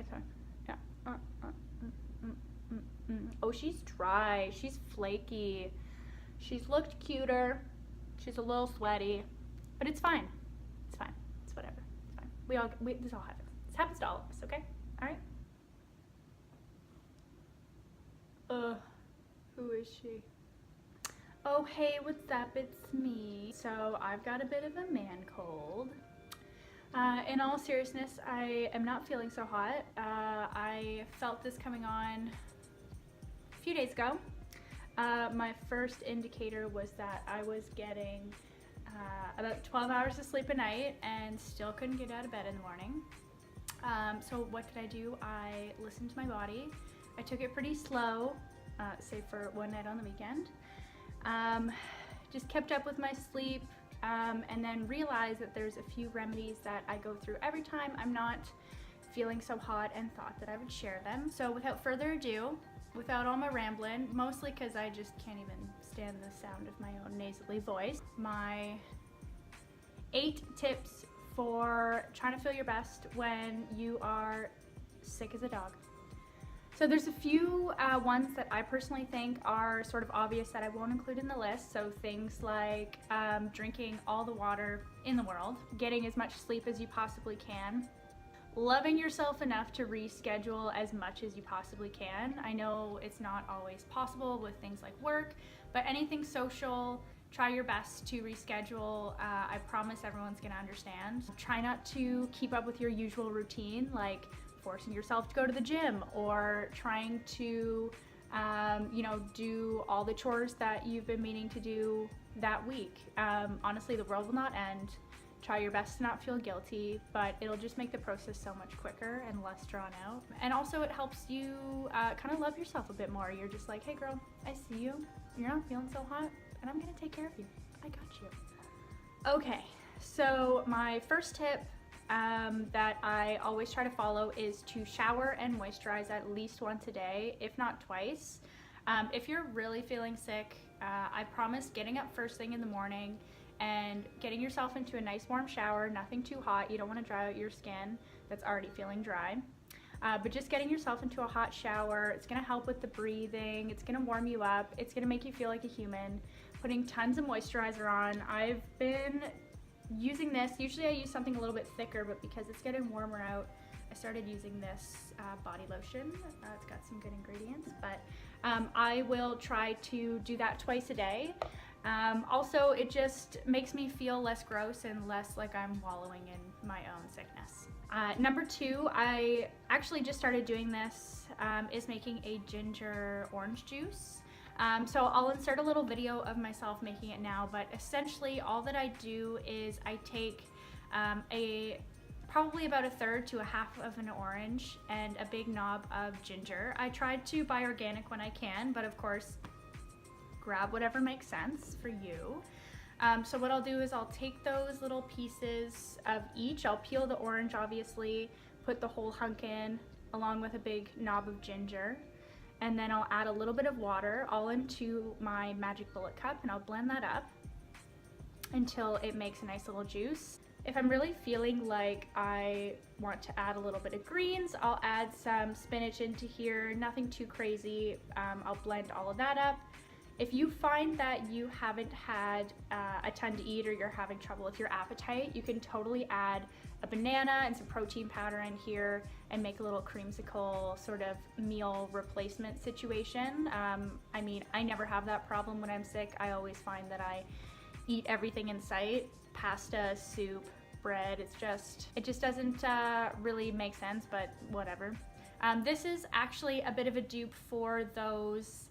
this one. Yeah. Oh, she's dry. She's flaky. She's looked cuter. She's a little sweaty, but it's fine. It's fine. It's whatever. It's fine. This all happens. This happens to all of us, okay? All right? Who is she? Oh, hey, what's up? It's me. So I've got a bit of a man cold. In all seriousness, I am not feeling so hot. I felt this coming on a few days ago. My first indicator was that I was getting about 12 hours of sleep a night and still couldn't get out of bed in the morning. So what did I do? I listened to my body. I took it pretty slow, save for one night on the weekend. Just kept up with my sleep, and then realized that there's a few remedies that I go through every time I'm not feeling so hot, and thought that I would share them. So without further ado, without all my rambling, mostly because I just can't even stand the sound of my own nasally voice, my 8 tips for trying to feel your best when you are sick as a dog. So there's a few ones that I personally think are sort of obvious that I won't include in the list. So things like drinking all the water in the world, getting as much sleep as you possibly can, loving yourself enough to reschedule as much as you possibly can. I know it's not always possible with things like work, but anything social, try your best to reschedule. I promise everyone's gonna understand. Try not to keep up with your usual routine, like forcing yourself to go to the gym or trying to do all the chores that you've been meaning to do that week. Honestly, the world will not end. Try your best to not feel guilty, but it'll just make the process so much quicker and less drawn out. And also it helps you kind of love yourself a bit more. You're just like, hey girl, I see you. You're not feeling so hot, and I'm gonna take care of you. I got you. Okay, so my first tip that I always try to follow is to shower and moisturize at least once a day, if not twice. If you're really feeling sick, I promise getting up first thing in the morning and getting yourself into a nice warm shower, nothing too hot. You don't want to dry out your skin that's already feeling dry. But just getting yourself into a hot shower, it's going to help with the breathing, it's going to warm you up, it's going to make you feel like a human. Putting tons of moisturizer on. I've been using this. Usually I use something a little bit thicker, but because it's getting warmer out, I started using this body lotion. It's got some good ingredients, but I will try to do that twice a day. Also, it just makes me feel less gross and less like I'm wallowing in my own sickness. Number 2, I actually just started doing this, is making a ginger orange juice. So I'll insert a little video of myself making it now, but essentially all that I do is I take probably about 1/3 to 1/2 of an orange and a big knob of ginger. I try to buy organic when I can, but of course, grab whatever makes sense for you. So what I'll do is I'll take those little pieces of each. I'll peel the orange, obviously, put the whole hunk in along with a big knob of ginger. And then I'll add a little bit of water all into my Magic Bullet cup, and I'll blend that up until it makes a nice little juice. If I'm really feeling like I want to add a little bit of greens, I'll add some spinach into here, nothing too crazy. I'll blend all of that up. If you find that you haven't had a ton to eat or you're having trouble with your appetite, you can totally add a banana and some protein powder in here and make a little creamsicle sort of meal replacement situation. I mean, I never have that problem when I'm sick. I always find that I eat everything in sight. Pasta, soup, bread, it just doesn't really make sense, but whatever. This is actually a bit of a dupe for those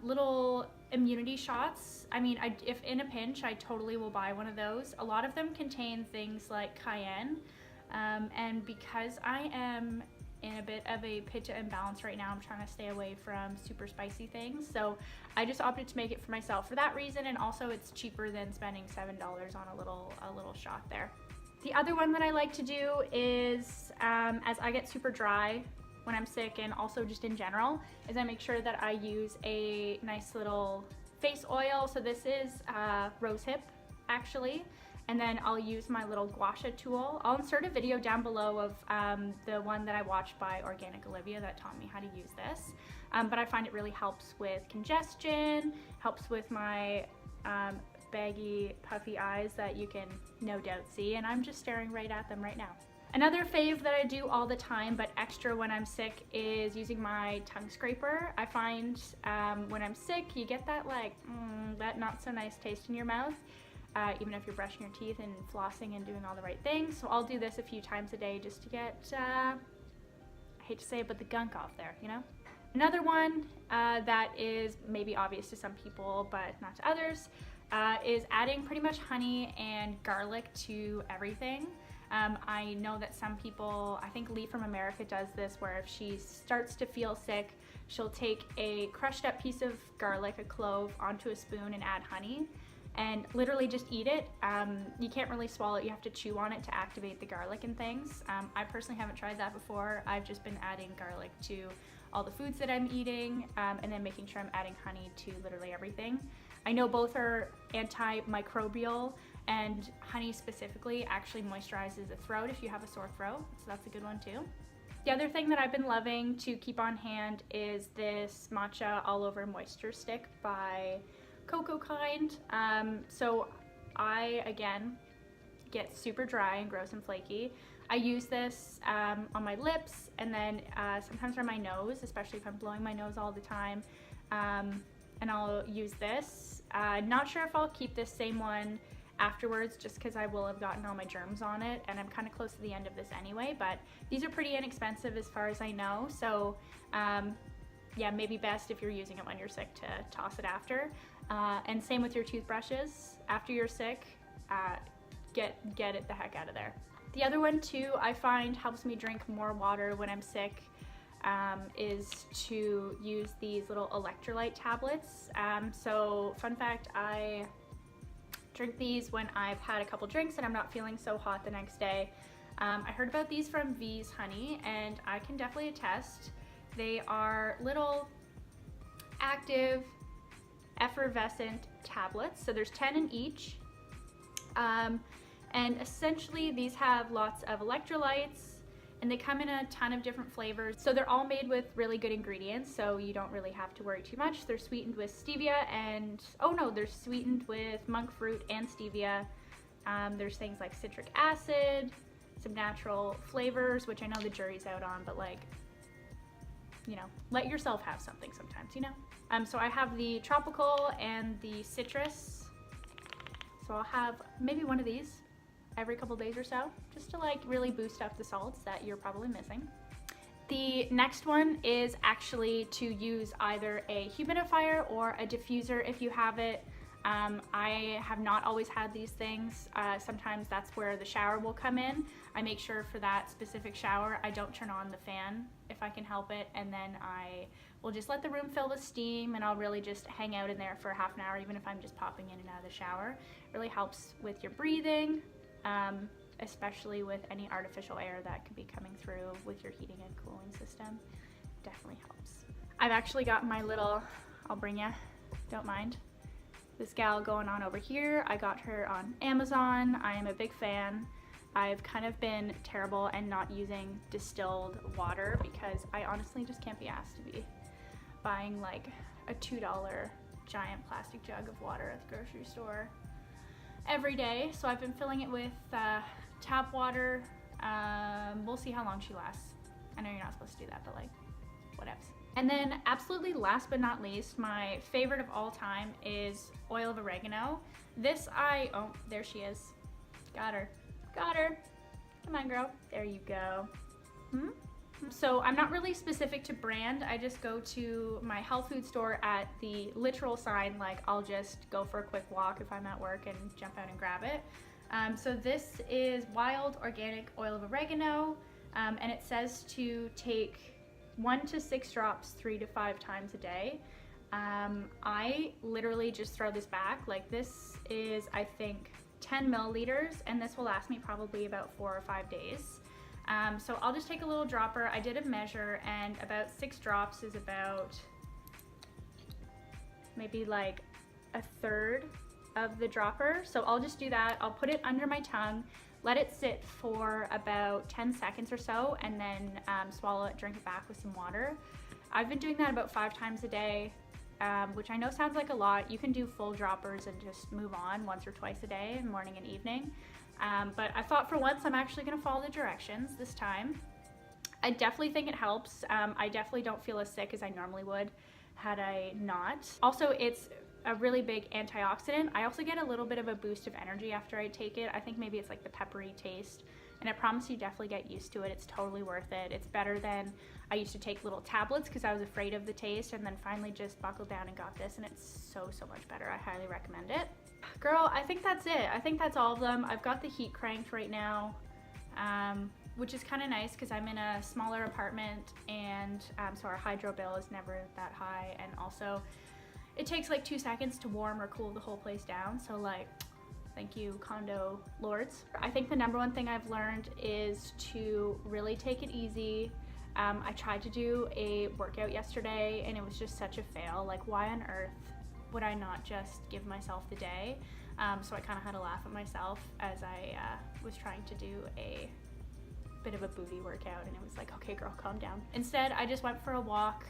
little immunity shots. I mean, if in a pinch, I totally will buy one of those. A lot of them contain things like cayenne, and because I am in a bit of a pitta imbalance right now, I'm trying to stay away from super spicy things, so I just opted to make it for myself for that reason, and also it's cheaper than spending $7 on a little shot there. The other one that I like to do is, as I get super dry when I'm sick, and also just in general, is I make sure that I use a nice little face oil. So this is rosehip actually, And then I'll use my little gua sha tool. I'll insert a video down below of the one that I watched by Organic Olivia that taught me how to use this. But I find it really helps with congestion, helps with my baggy, puffy eyes that you can no doubt see, and I'm just staring right at them right now. Another fave that I do all the time, but extra when I'm sick, is using my tongue scraper. I find when I'm sick, you get that like, that not so nice taste in your mouth, even if you're brushing your teeth and flossing and doing all the right things. So I'll do this a few times a day just to get, I hate to say it, but the gunk off there, you know? Another one that is maybe obvious to some people, but not to others, is adding pretty much honey and garlic to everything. I know that some people, I think Lee from America does this, where if she starts to feel sick, she'll take a crushed up piece of garlic, a clove, onto a spoon and add honey and literally just eat it. You can't really swallow it, you have to chew on it to activate the garlic and things. I personally haven't tried that before. I've just been adding garlic to all the foods that I'm eating, and then making sure I'm adding honey to literally everything. I know both are antimicrobial, and honey specifically actually moisturizes the throat if you have a sore throat, so that's a good one too. The other thing that I've been loving to keep on hand is this matcha all over moisture stick by Cocoa Kind. So I, again, get super dry and gross and flaky. I use this on my lips, and then sometimes on my nose, especially if I'm blowing my nose all the time. And I'll use this. Not sure if I'll keep this same one afterwards, just because I will have gotten all my germs on it, and I'm kind of close to the end of this anyway, but these are pretty inexpensive as far as I know, so yeah, maybe best if you're using it when you're sick to toss it after. And same with your toothbrushes. After you're sick, get it the heck out of there. The other one too, I find helps me drink more water when I'm sick, is to use these little electrolyte tablets. So fun fact, I drink these when I've had a couple drinks and I'm not feeling so hot the next day. I heard about these from V's Honey, and I can definitely attest. They are little active effervescent tablets, so there's 10 in each. And essentially these have lots of electrolytes, and they come in a ton of different flavors. So they're all made with really good ingredients, so you don't really have to worry too much. They're sweetened with stevia and, oh no, they're sweetened with monk fruit and stevia. There's things like citric acid, some natural flavors, which I know the jury's out on, but like, you know, let yourself have something sometimes, you know? So I have the tropical and the citrus. So I'll have maybe one of these every couple days or so, just to like really boost up the salts that you're probably missing. The next one is actually to use either a humidifier or a diffuser if you have it. I have not always had these things. Sometimes that's where the shower will come in. I make sure for that specific shower I don't turn on the fan if I can help it, and then I will just let the room fill with steam, and I'll really just hang out in there for half an hour, even if I'm just popping in and out of the shower. It really helps with your breathing, especially with any artificial air that could be coming through with your heating and cooling system. Definitely helps. I've actually got my little, I'll bring ya, don't mind, this gal going on over here. I got her on Amazon. I am a big fan. I've kind of been terrible and not using distilled water because I honestly just can't be asked to be buying like a $2 giant plastic jug of water at the grocery store every day. So I've been filling it with tap water. We'll see how long she lasts. I know you're not supposed to do that, but like, whatevs. And then absolutely last but not least, my favorite of all time is oil of oregano. This oh, there she is. Got her. Got her. Come on, girl. There you go. So I'm not really specific to brand. I just go to my health food store at the literal sign, like I'll just go for a quick walk if I'm at work and jump out and grab it. So this is wild organic oil of oregano, and it says to take 1 to 6 drops 3 to 5 times a day. I literally just throw this back. Like, this is, I think, 10 milliliters, and this will last me probably about 4 or 5 days. So I'll just take a little dropper. I did a measure, and about 6 drops is about maybe like a third of the dropper. So I'll just do that. I'll put it under my tongue, let it sit for about 10 seconds or so, and then swallow it, drink it back with some water. I've been doing that about 5 times a day, which I know sounds like a lot. You can do full droppers and just move on once or twice a day, morning and evening. But I thought for once I'm actually gonna follow the directions this time. I definitely think it helps. I definitely don't feel as sick as I normally would had I not. Also, it's a really big antioxidant. I also get a little bit of a boost of energy after I take it. I think maybe it's like the peppery taste, and I promise you definitely get used to it. It's totally worth it. It's better than I used to take little tablets because I was afraid of the taste, and then finally just buckled down and got this, and it's so much better. I highly recommend it. Girl, I think that's it. I think that's all of them. I've got the heat cranked right now, which is kind of nice because I'm in a smaller apartment, and so our hydro bill is never that high, and also it takes like 2 seconds to warm or cool the whole place down, so like, thank you, condo lords. I think the number one thing I've learned is to really take it easy. I tried to do a workout yesterday and it was just such a fail. Like, why on earth would I not just give myself the day? So I kind of had to laugh at myself as I was trying to do a bit of a booty workout, and it was like, okay girl, calm down. Instead, I just went for a walk.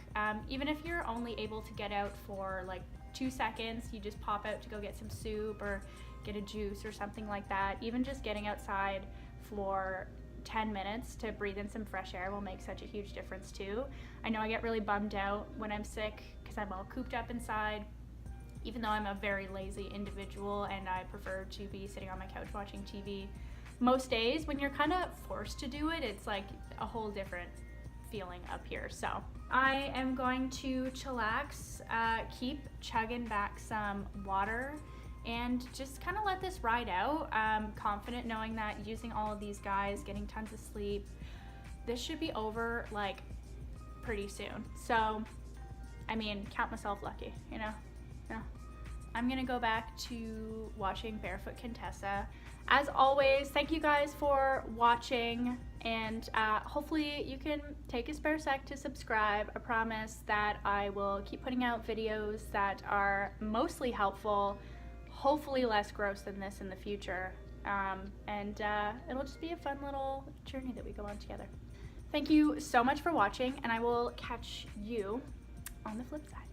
Even if you're only able to get out for like 2 seconds, you just pop out to go get some soup or get a juice or something like that. Even just getting outside for 10 minutes to breathe in some fresh air will make such a huge difference too. I know I get really bummed out when I'm sick because I'm all cooped up inside, even though I'm a very lazy individual and I prefer to be sitting on my couch watching TV. Most days, when you're kind of forced to do it, it's like a whole different feeling up here. So I am going to chillax, keep chugging back some water, and just kind of let this ride out. Confident knowing that using all of these guys, getting tons of sleep, this should be over like pretty soon. So, I mean, count myself lucky, you know? I'm gonna go back to watching Barefoot Contessa. As always, thank you guys for watching, and hopefully you can take a spare sec to subscribe. I promise that I will keep putting out videos that are mostly helpful, hopefully less gross than this in the future, and it'll just be a fun little journey that we go on together. Thank you so much for watching, and I will catch you on the flip side.